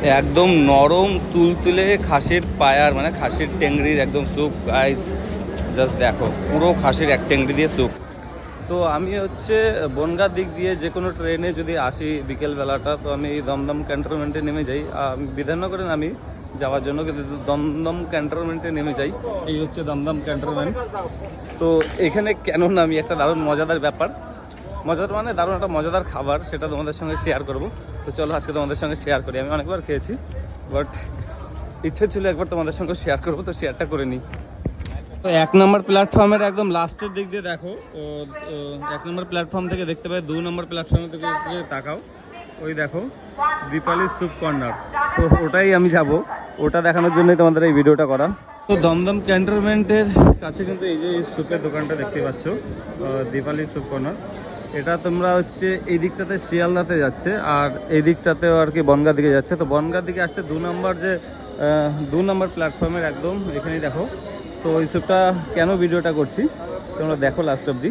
একদম নরম তুলতুলে খাসির পায়ার মানে খাসির টেংরির একদম স্যুপ গাইস, জাস্ট দেখো পুরো খাসির এক টেংরি দিয়ে স্যুপ। তো আমি হচ্ছে বনগাঁ দিক দিয়ে যে কোনো ট্রেনে যদি আসি বিকেলবেলাটা, তো আমি দমদম ক্যান্টনমেন্টে নেমে যাই। আমি বিধাননগরে নামি যাওয়ার জন্য, কিন্তু দমদম ক্যান্টনমেন্টে নেমে যাই। এই হচ্ছে দমদম ক্যান্টনমেন্ট। তো এখানে কেন নামি, একটা দারুণ মজাদার ব্যাপার, মজাদার মানে দারুণ একটা মজাদার খাবার, সেটা তোমাদের সঙ্গে শেয়ার করব। তো চলো আজকে তোমাদের সঙ্গে শেয়ার করি। আমি অনেকবার খেয়েছি, বাট ইচ্ছে ছিল একবার তোমাদের সঙ্গে শেয়ার করবো, তো শেয়ারটা করে নিই। তো 1 নম্বর প্ল্যাটফর্মের একদম লাস্টের দিক দিয়ে দেখো, 1 নম্বর প্ল্যাটফর্ম থেকে দেখতে পাই 2 নম্বর প্ল্যাটফর্মের থেকে তাকাও, ওই দেখো দীপালি স্যুপ কর্নার। তো ওটাই আমি যাব, ওটা দেখানোর জন্যই তোমাদের এই ভিডিওটা করা। তো দমদম ক্যান্টনমেন্টের কাছে কিন্তু এই যে এই স্যুপের দোকানটা দেখতে পাচ্ছ, দীপালি স্যুপ কর্নার। এটা তোমরা হচ্ছে এই দিকটাতে শিয়ালদাতে যাচ্ছে, আর এই দিকটাতেও আর কি বনগাঁ দিকে যাচ্ছে। তো বনগাঁ দিকে আসতে 2 নম্বর যে 2 নম্বর প্ল্যাটফর্মের একদম এখানেই দেখো। তো ওই স্যুপটা কেন ভিডিওটা করছি তোমরা দেখো লাস্ট অবধি।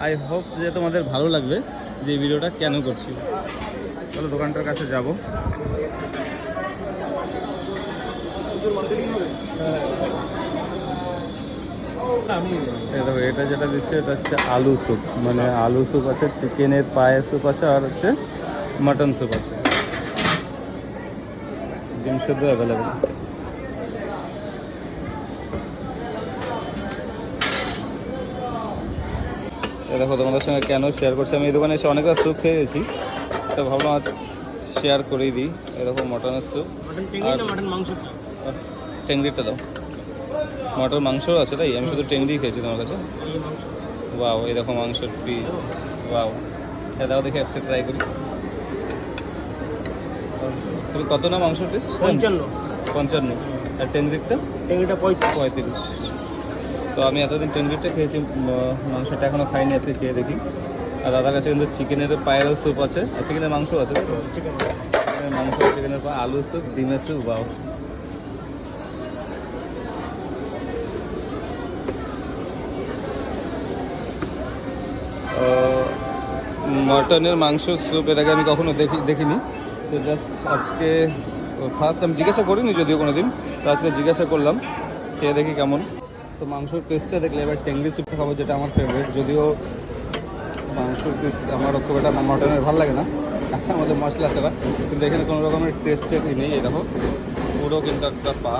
আই হোপ যে তোমাদের ভালো লাগবে যে এই ভিডিওটা কেন করছি। চলো দোকানটার কাছে যাব। দেখো এটা যেটা দিচ্ছে এটা হচ্ছে আলু স্যুপ, মানে আলু স্যুপ আছে, চিকেনের পায়ের স্যুপ আছে, আর হচ্ছে মাটন স্যুপ আছে, ডিম সেদ্ধ অ্যাভেলেবেল। দেখো তোমাদের সঙ্গে কেন শেয়ার করছি, আমি এই দোকানে এসে অনেকবার স্যুপ খেয়ে গেছি, তো ভাবলাম শেয়ার করেই দিই। এরকম মটনের স্যুপ আর টেংরিটা দাও। মটন মাংসও আছে তাই, আমি শুধু টেংরি খেয়েছি তোমার কাছে। ওয়াও, এই দেখো মাংসের পিস, ওয়াও। হ্যাঁ দাও দেখি আজকে ট্রাই করি। তুমি কত না মাংসের পিস? 55। আর টেংরিটা 35। তো আমি এতদিন টেংরিটা খেয়েছি, মাংসটা এখনও খাইনি, আজকে খেয়ে দেখি। আর দাদার কাছে কিন্তু চিকেনের পায়ের স্যুপ আছে, আর চিকেনের মাংস আছে, মাংস, চিকেনের পা, আলু স্যুপ, ডিমের স্যুপ, বাও। মটনের মাংস স্যুপ এর আগে আমি কখনো দেখিনি, তো জাস্ট আজকে ফার্স্ট। আমি জিজ্ঞাসা করিনি যদিও কোনো দিন, তো আজকে জিজ্ঞাসা করলাম, খেয়ে দেখি কেমন। তো মাংসর পিসটা দেখলে এবার টেংরি স্যুপটা খাবো, যেটা আমার ফেভারিট। যদিও মাংসর পিস আমার খুব একটা মটনের ভালো লাগে না, আমাদের মশলা ছাড়া, কিন্তু এখানে কোনো রকমের টেস্টের নেই। এই দেখো পুরো কিন্তু একটা পা,